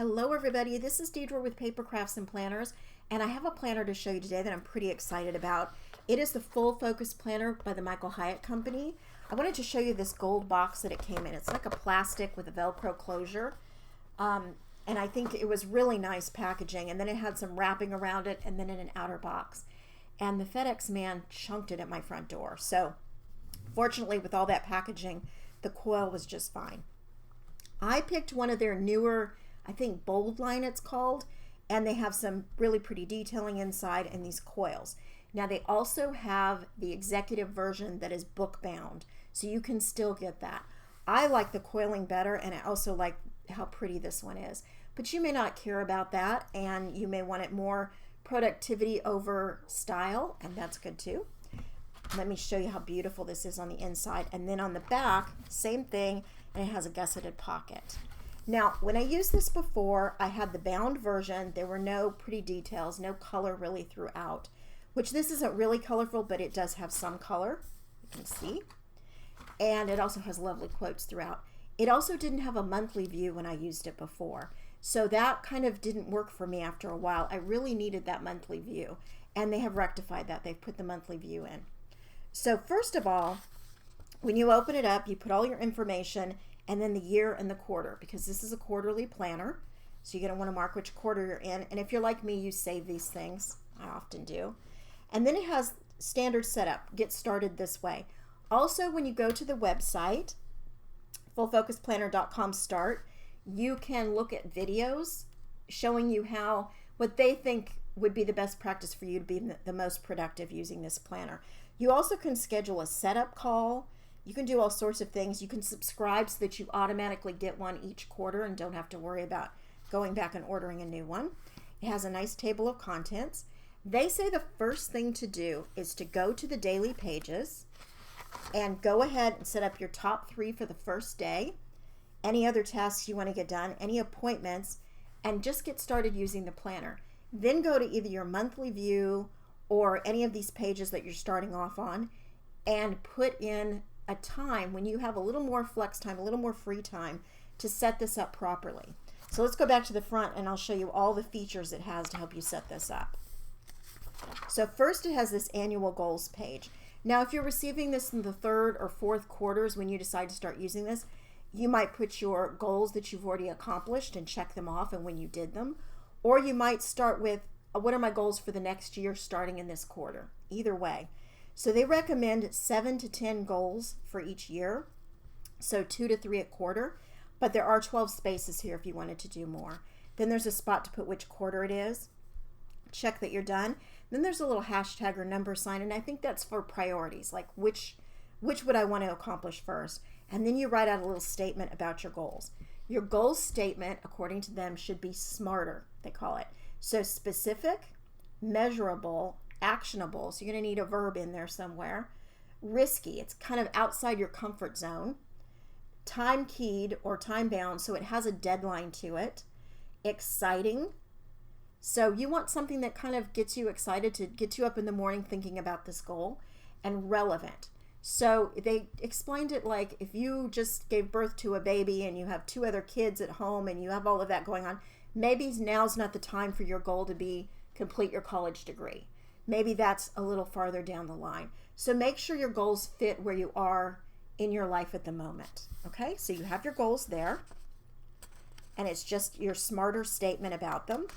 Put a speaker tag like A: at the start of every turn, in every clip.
A: Hello everybody, this is Dedra with Paper Crafts and Planners, and I have a planner to show you today that I'm pretty excited about. It is the Full Focus Planner by the Michael Hyatt Company. I wanted to show you this gold box that it came in. It's like a plastic with a Velcro closure, and I think it was really nice packaging, and then it had some wrapping around it and then in an outer box. And the FedEx man chunked it at my front door. So fortunately, with all that packaging, the coil was just fine. I picked one of their newer, I think Bold line it's called, and they have some really pretty detailing inside and these coils. Now they also have the executive version that is book bound, so you can still get that. I like the coiling better, and I also like how pretty this one is. But you may not care about that, and you may want it more productivity over style, and that's good too. Let me show you how beautiful this is on the inside. And then on the back, same thing, and it has a gusseted pocket. Now, when I used this before, I had the bound version. There were no pretty details, no color really throughout, which this isn't really colorful, but it does have some color, you can see. And it also has lovely quotes throughout. It also didn't have a monthly view when I used it before. So that kind of didn't work for me after a while. I really needed that monthly view, and they have rectified that. They've put the monthly view in. So first of all, when you open it up, you put all your information and then the year and the quarter, because this is a quarterly planner. So you're going to want to mark which quarter you're in. And if you're like me, you save these things. I often do. And then it has standard setup. Get started this way. Also, when you go to the website, fullfocusplanner.com start, you can look at videos showing you what they think would be the best practice for you to be the most productive using this planner. You also can schedule a setup call. You can do all sorts of things. You can subscribe so that you automatically get one each quarter and don't have to worry about going back and ordering a new one. It has a nice table of contents. They say the first thing to do is to go to the daily pages and go ahead and set up your top 3 for the first day, any other tasks you want to get done, any appointments, and just get started using the planner. Then go to either your monthly view or any of these pages that you're starting off on and put in a time when you have a little more flex time, a little more free time to set this up properly. So let's go back to the front and I'll show you all the features it has to help you set this up. So first it has this annual goals page. Now if you're receiving this in the 3rd or 4th quarters when you decide to start using this, you might put your goals that you've already accomplished and check them off and when you did them. Or you might start with, what are my goals for the next year starting in this quarter? Either way. So they recommend 7 to 10 goals for each year, so 2 to 3 a quarter, but there are 12 spaces here if you wanted to do more. Then there's a spot to put which quarter it is. Check that you're done. Then there's a little hashtag or number sign, and I think that's for priorities, like which would I want to accomplish first. And then you write out a little statement about your goals. Your goals statement, according to them, should be smarter, they call it. So specific, measurable, actionable, so you're going to need a verb in there somewhere. Risky, it's kind of outside your comfort zone. Time keyed or time bound, so it has a deadline to it. Exciting, so you want something that kind of gets you excited, to get you up in the morning thinking about this goal. And relevant, so they explained it like if you just gave birth to a baby and you have 2 other kids at home and you have all of that going on, maybe now's not the time for your goal to be complete your college degree. Maybe that's a little farther down the line. So make sure your goals fit where you are in your life at the moment. Okay, so you have your goals there, and it's just your smarter statement about them.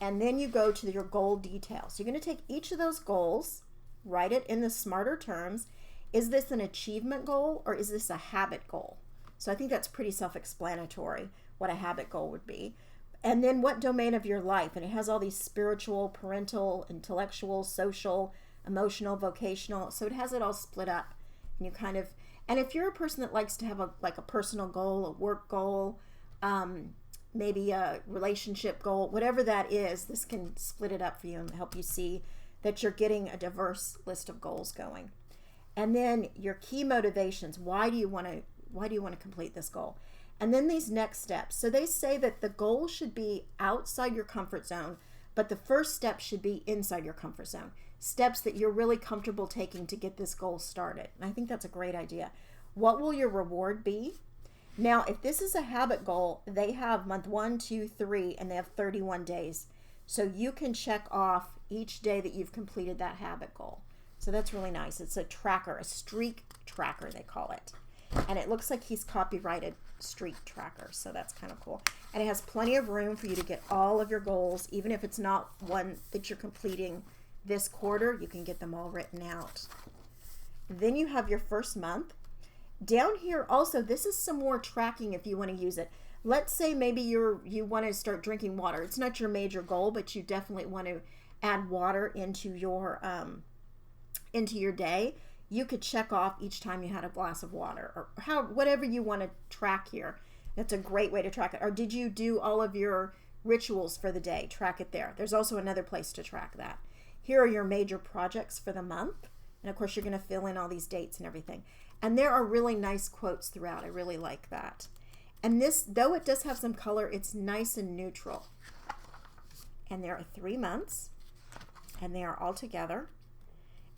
A: And then you go to your goal details. You're going to take each of those goals, write it in the smarter terms. Is this an achievement goal or is this a habit goal? So I think that's pretty self-explanatory what a habit goal would be. And then what domain of your life, and it has all these spiritual, parental, intellectual, social, emotional, vocational, so it has it all split up. And you kind of, and if you're a person that likes to have a personal goal, a work goal, maybe a relationship goal, whatever that is, this can split it up for you and help you see that you're getting a diverse list of goals going. And then your key motivations, why do you want to complete this goal? And then these next steps. So they say that the goal should be outside your comfort zone, but the first step should be inside your comfort zone. Steps that you're really comfortable taking to get this goal started. And I think that's a great idea. What will your reward be? Now, if this is a habit goal, they have month 1, 2, 3, and they have 31 days. So you can check off each day that you've completed that habit goal. So that's really nice. It's a tracker, a streak tracker, they call it. And it looks like he's copyrighted streak tracker. So that's kind of cool. And it has plenty of room for you to get all of your goals. Even if it's not one that you're completing this quarter, you can get them all written out. Then you have your first month. Down here also, this is some more tracking if you want to use it. Let's say maybe you want to start drinking water. It's not your major goal, but you definitely want to add water into your day. You could check off each time you had a glass of water, or whatever you want to track here. That's a great way to track it. Or did you do all of your rituals for the day? Track it there. There's also another place to track that. Here are your major projects for the month. And of course, you're going to fill in all these dates and everything. And there are really nice quotes throughout. I really like that. And this, though it does have some color, it's nice and neutral. And there are 3 months, and they are all together.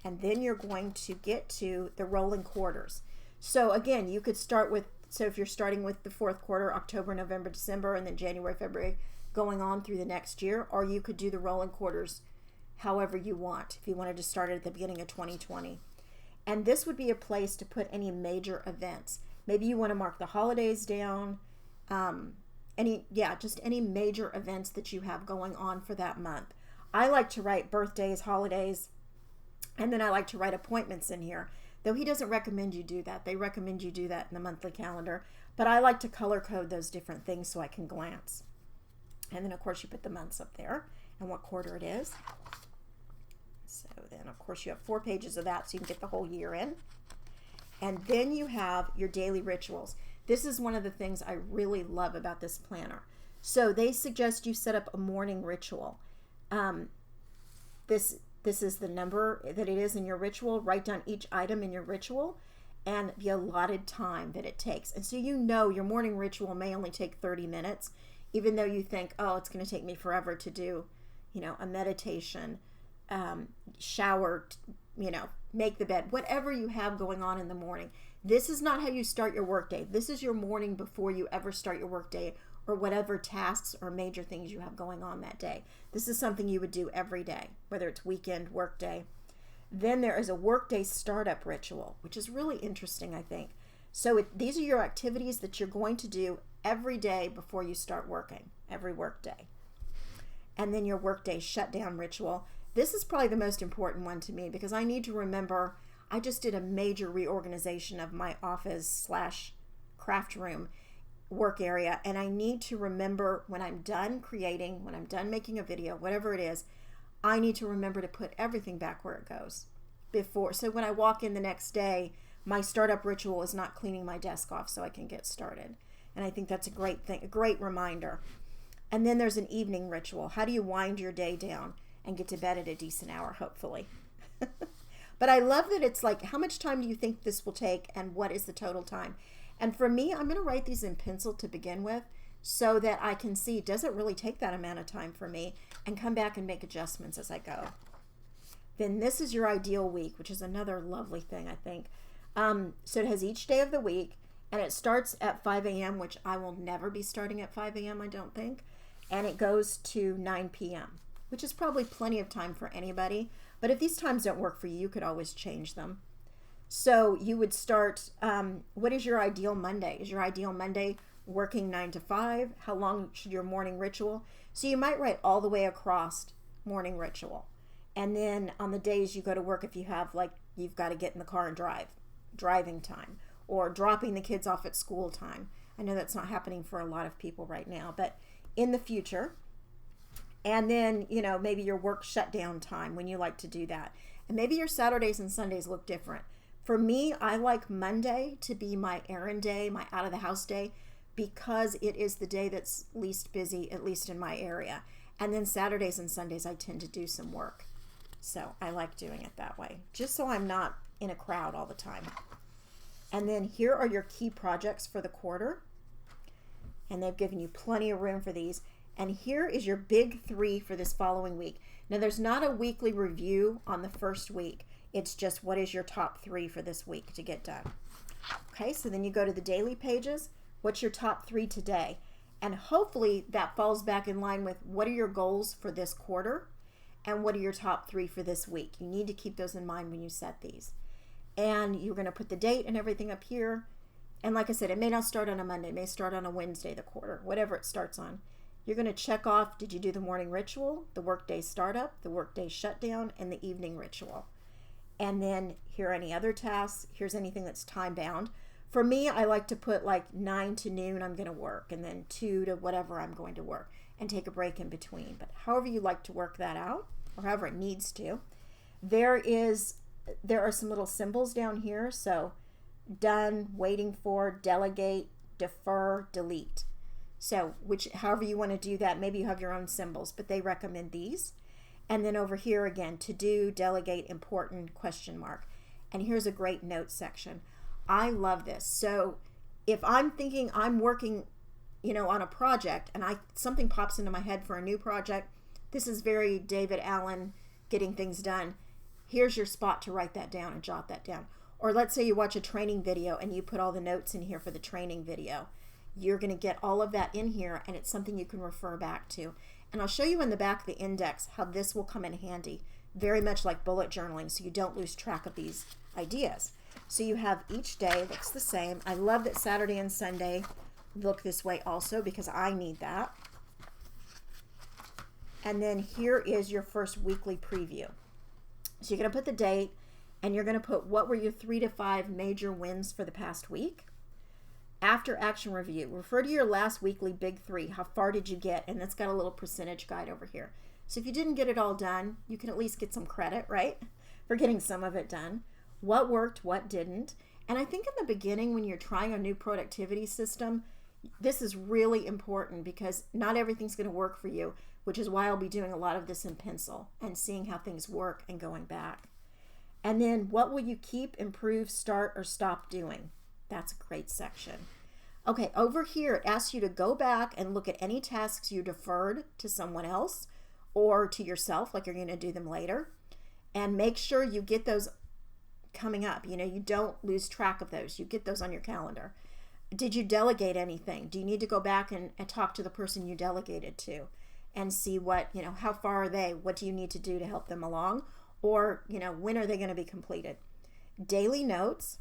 A: And then you're going to get to the rolling quarters. So again, you could start with, so if you're starting with the 4th quarter, October, November, December, and then January, February, going on through the next year, or you could do the rolling quarters however you want, if you wanted to start it at the beginning of 2020. And this would be a place to put any major events. Maybe you want to mark the holidays down, just any major events that you have going on for that month. I like to write birthdays, holidays, and then I like to write appointments in here, though he doesn't recommend you do that. They recommend you do that in the monthly calendar, but I like to color code those different things so I can glance. And then of course you put the months up there and what quarter it is. So then of course you have 4 pages of that so you can get the whole year in. And then you have your daily rituals. This is one of the things I really love about this planner. So they suggest you set up a morning ritual. This is the number that it is in your ritual. Write down each item in your ritual and the allotted time that it takes. And so you know your morning ritual may only take 30 minutes, even though you think, oh, it's going to take me forever to do, a meditation, shower, make the bed, whatever you have going on in the morning. This is not how you start your workday. This is your morning before you ever start your workday or whatever tasks or major things you have going on that day. This is something you would do every day, whether it's weekend, workday. Then there is a workday startup ritual, which is really interesting, I think. So these are your activities that you're going to do every day before you start working, every workday. And then your workday shutdown ritual. This is probably the most important one to me because I need to remember I just did a major reorganization of my office/craft room work area, and I need to remember when I'm done creating, when I'm done making a video, whatever it is, I need to remember to put everything back where it goes before. So when I walk in the next day, my startup ritual is not cleaning my desk off so I can get started. And I think that's a great thing, a great reminder. And then there's an evening ritual. How do you wind your day down and get to bed at a decent hour, hopefully? But I love that it's like, how much time do you think this will take and what is the total time? And for me, I'm going to write these in pencil to begin with so that I can see, does it really take that amount of time for me, and come back and make adjustments as I go. Then this is your ideal week, which is another lovely thing, I think. So it has each day of the week, and it starts at 5 a.m., which I will never be starting at 5 a.m., I don't think. And it goes to 9 p.m., which is probably plenty of time for anybody. But if these times don't work for you, you could always change them. So you would start, what is your ideal Monday? Is your ideal Monday working 9 to 5? How long should your morning ritual? So you might write all the way across morning ritual. And then on the days you go to work, if you have, like, you've got to get in the car and driving time, or dropping the kids off at school time. I know that's not happening for a lot of people right now, but in the future. And then, maybe your work shutdown time when you like to do that. And maybe your Saturdays and Sundays look different. For me, I like Monday to be my errand day, my out of the house day, because it is the day that's least busy, at least in my area. And then Saturdays and Sundays, I tend to do some work. So I like doing it that way, just so I'm not in a crowd all the time. And then here are your key projects for the quarter. And they've given you plenty of room for these. And here is your big 3 for this following week. Now, there's not a weekly review on the first week. It's just what is your top 3 for this week to get done. Okay, so then you go to the daily pages. What's your top 3 today? And hopefully that falls back in line with what are your goals for this quarter and what are your top 3 for this week. You need to keep those in mind when you set these. And you're going to put the date and everything up here. And like I said, it may not start on a Monday, it may start on a Wednesday, the quarter, whatever it starts on. You're going to check off, did you do the morning ritual, the workday startup, the workday shutdown, and the evening ritual. And then here are any other tasks. Here's anything that's time bound. For me, I like to put like 9 to noon I'm going to work, and then 2 to whatever I'm going to work, and take a break in between. But however you like to work that out, or however it needs to. There are some little symbols down here. So done, waiting for, delegate, defer, delete. So however you want to do that, maybe you have your own symbols, but they recommend these. And then over here again, to do, delegate, important, question mark. And here's a great notes section. I love this. So if I'm thinking I'm working, on a project and something pops into my head for a new project, this is very David Allen, getting things done. Here's your spot to write that down and jot that down. Or let's say you watch a training video and you put all the notes in here for the training video. You're going to get all of that in here, and it's something you can refer back to. And I'll show you in the back of the index how this will come in handy, very much like bullet journaling, so you don't lose track of these ideas. So you have each day looks the same. I love that Saturday and Sunday look this way also, because I need that. And then here is your first weekly preview. So you're going to put the date, and you're going to put what were your 3 to 5 major wins for the past week. After action review, refer to your last weekly big 3. How far did you get? And that's got a little percentage guide over here. So if you didn't get it all done, you can at least get some credit, right? For getting some of it done. What worked, what didn't. And I think in the beginning when you're trying a new productivity system, this is really important because not everything's going to work for you, which is why I'll be doing a lot of this in pencil and seeing how things work and going back. And then what will you keep, improve, start, or stop doing? That's a great section. Okay, over here it asks you to go back and look at any tasks you deferred to someone else or to yourself, like you're going to do them later, and make sure you get those coming up. You don't lose track of those. You get those on your calendar. Did you delegate anything? Do you need to go back and talk to the person you delegated to and see what, how far are they? What do you need to do to help them along? Or, when are they going to be completed? Daily notes.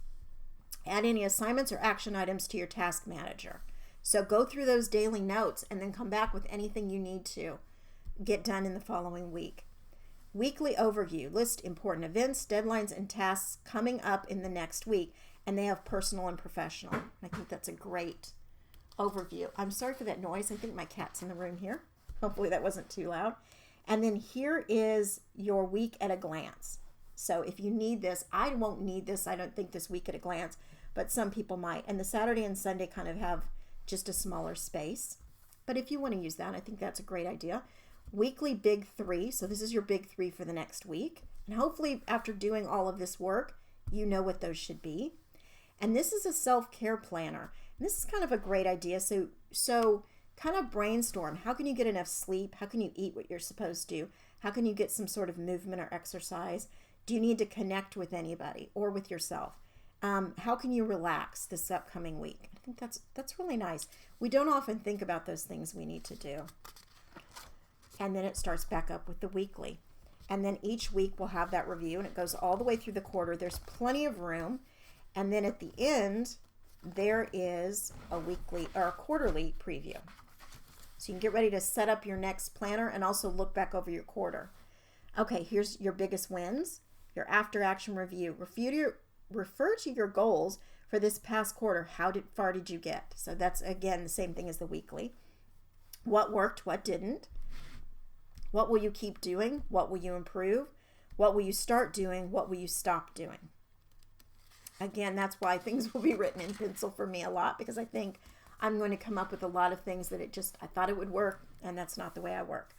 A: Add any assignments or action items to your task manager. So go through those daily notes and then come back with anything you need to get done in the following week. Weekly overview. List important events, deadlines, and tasks coming up in the next week. And they have personal and professional. I think that's a great overview. I'm sorry for that noise. I think my cat's in the room here. Hopefully that wasn't too loud. And then here is your week at a glance. So if you need this, I won't need this. I don't think this week at a glance, but some people might. And the Saturday and Sunday kind of have just a smaller space. But if you want to use that, I think that's a great idea. Weekly big 3. So this is your big 3 for the next week. And hopefully after doing all of this work, you know what those should be. And this is a self-care planner. And this is kind of a great idea. So kind of brainstorm. How can you get enough sleep? How can you eat what you're supposed to? How can you get some sort of movement or exercise? Do you need to connect with anybody or with yourself? How can you relax this upcoming week? I think that's really nice. We don't often think about those things we need to do. And then it starts back up with the weekly. And then each week we'll have that review, and it goes all the way through the quarter. There's plenty of room. And then at the end, there is a weekly or a quarterly preview. So you can get ready to set up your next planner and also look back over your quarter. Okay, here's your biggest wins. Your after action review. Refer to your goals for this past quarter. How far did you get? So that's again the same thing as the weekly. What worked, what didn't? What will you keep doing? What will you improve? What will you start doing? What will you stop doing? Again, that's why things will be written in pencil for me a lot, because I think I'm going to come up with a lot of things that I thought it would work, and that's not the way I work.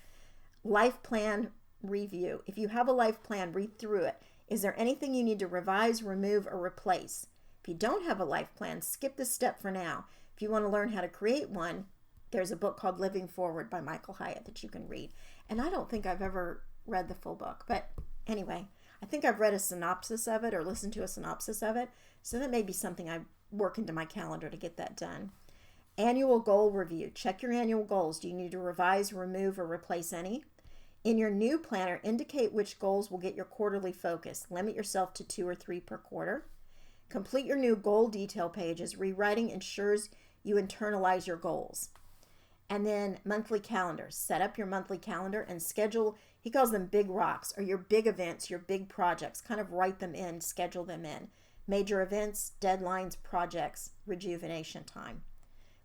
A: Life plan review. If you have a life plan, read through it. Is there anything you need to revise, remove, or replace? If you don't have a life plan, skip this step for now. If you want to learn how to create one, there's a book called Living Forward by Michael Hyatt that you can read. And I don't think I've ever read the full book, but anyway, I think I've read a synopsis of it or listened to a synopsis of it. So that may be something I work into my calendar to get that done. Annual goal review. Check your annual goals. Do you need to revise, remove, or replace any? In your new planner, indicate which goals will get your quarterly focus. Limit yourself to 2 or 3 per quarter. Complete your new goal detail pages. Rewriting ensures you internalize your goals. And then monthly calendar. Set up your monthly calendar and schedule, he calls them big rocks, or your big events, your big projects. Kind of write them in, schedule them in. Major events, deadlines, projects, rejuvenation time.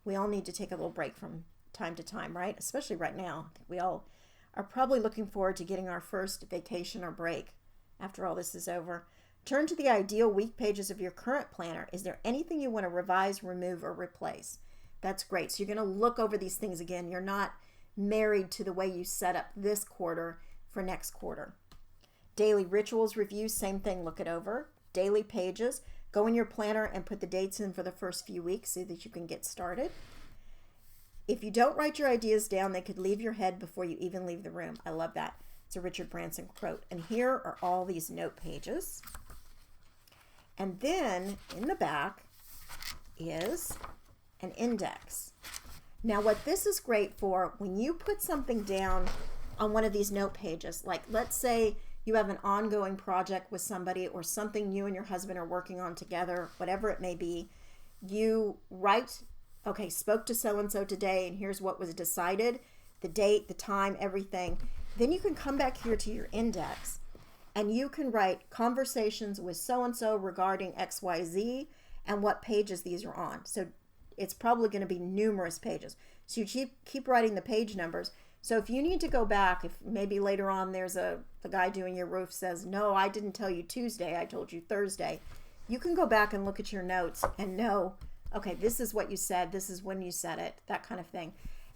A: We all need to take a little break from time to time, right? Especially right now. I think we all are probably looking forward to getting our first vacation or break after all this is over. Turn to the ideal week pages of your current planner. Is there anything you want to revise, remove, or replace? That's great. So you're going to look over these things again. You're not married to the way you set up this quarter for next quarter. Daily rituals review, same thing, look it over. Daily pages, go in your planner and put the dates in for the first few weeks so that you can get started. If you don't write your ideas down, they could leave your head before you even leave the room. I love that. It's a Richard Branson quote. And here are all these note pages. And then in the back is an index. Now what this is great for, when you put something down on one of these note pages, like let's say you have an ongoing project with somebody or something you and your husband are working on together, whatever it may be, you write, okay, spoke to so-and-so today and here's what was decided, the date, the time, everything. Then you can come back here to your index and you can write conversations with so-and-so regarding XYZ and what pages these are on. So it's probably going to be numerous pages. So you keep writing the page numbers. So if you need to go back, if maybe later on there's the guy doing your roof says, no, I didn't tell you Tuesday, I told you Thursday. You can go back and look at your notes and know, okay, this is what you said, this is when you said it, that kind of thing.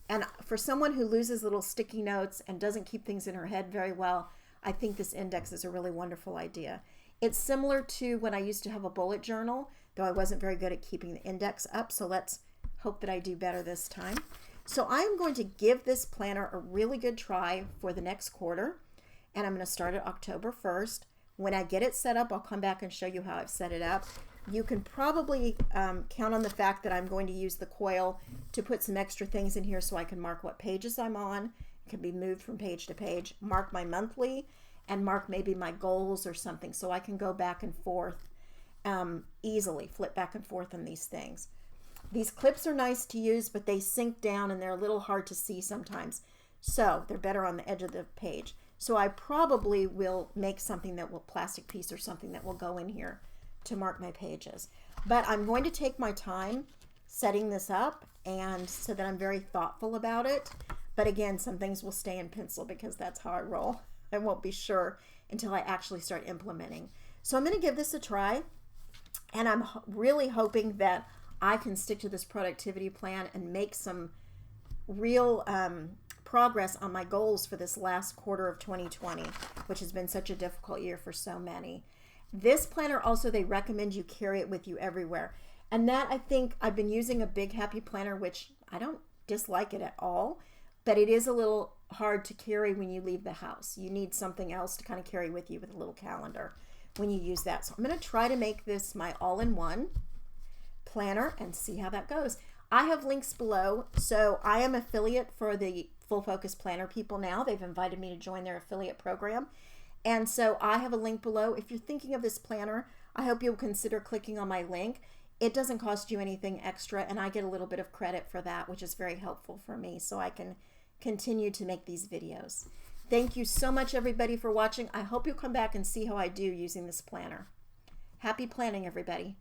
A: And for someone who loses little sticky notes and doesn't keep things in her head very well, I think this index is a really wonderful idea. It's similar to when I used to have a bullet journal, though I wasn't very good at keeping the index up. So let's hope that I do better this time. So I'm going to give this planner a really good try for the next quarter. And I'm going to start it October 1st. When I get it set up, I'll come back and show you how I've set it up. You can probably count on the fact that I'm going to use the coil to put some extra things in here so I can mark what pages I'm on. It can be moved from page to page, mark my monthly, and mark maybe my goals or something so I can go back and forth easily, flip back and forth on these things. These clips are nice to use, but they sink down and they're a little hard to see sometimes. So they're better on the edge of the page. So I probably will make something that will, plastic piece or something that will go in here to mark my pages. But I'm going to take my time setting this up, and so that I'm very thoughtful about it. But again, some things will stay in pencil because that's how I roll. I won't be sure until I actually start implementing. So I'm going to give this a try, and I'm really hoping that I can stick to this productivity plan and make some real progress on my goals for this last quarter of 2020, which has been such a difficult year for so many. This planner also, they recommend you carry it with you everywhere. And that, I think, I've been using a Big Happy Planner, which I don't dislike it at all, but it is a little hard to carry when you leave the house. You need something else to kind of carry with you with a little calendar when you use that. So I'm going to try to make this my all-in-one planner and see how that goes. I have links below. So I am affiliate for the Full Focus Planner people now. They've invited me to join their affiliate program. And so I have a link below. If you're thinking of this planner, I hope you'll consider clicking on my link. It doesn't cost you anything extra, and I get a little bit of credit for that, which is very helpful for me so I can continue to make these videos. Thank you so much, everybody, for watching. I hope you'll come back and see how I do using this planner. Happy planning, everybody.